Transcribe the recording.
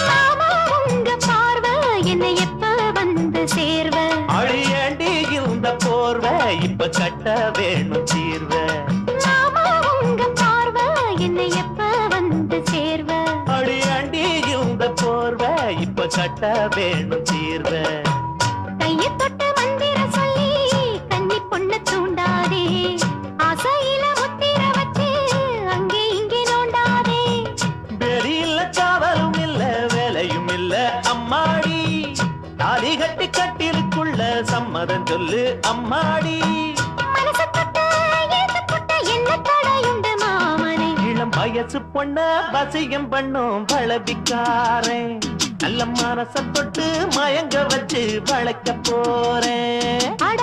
மாமா உங்க பார்வை என்னை எப்ப வந்து சேர்வ அழியாண்டி இந்த போர்வை இப்ப கட்ட வேணும் தீர்வ மாமா உங்க பார்வை என்னை எப்ப வந்து சேர்வ அழியாண்டி இந்த போர்வை இப்ப கட்ட வேணும் தீர்வ கையை தொட்டு மந்திர சொல்லி கன்னி பொண்ணு தூண்டாதே ஆசையில முத்திர வச்சு அங்கே இங்கே நோண்டாதே வெறியில்ல காவலும் இல்ல வேலையும் இல்ல அம்மாடி தாலி கட்டி கட்டிலுக்குள்ள சம்மதம் சொல்லு அம்மாடி மனசு தொட்டு எழுத்து தொட்டு என்ன தடையுண்டு மாமனே இளம் வயசு பொண்ண வசியம் பண்ணும் வளபிக்காரன் நல்ல மனச தொட்டு மயங்க வச்சு வளர்க்க போறேன் அட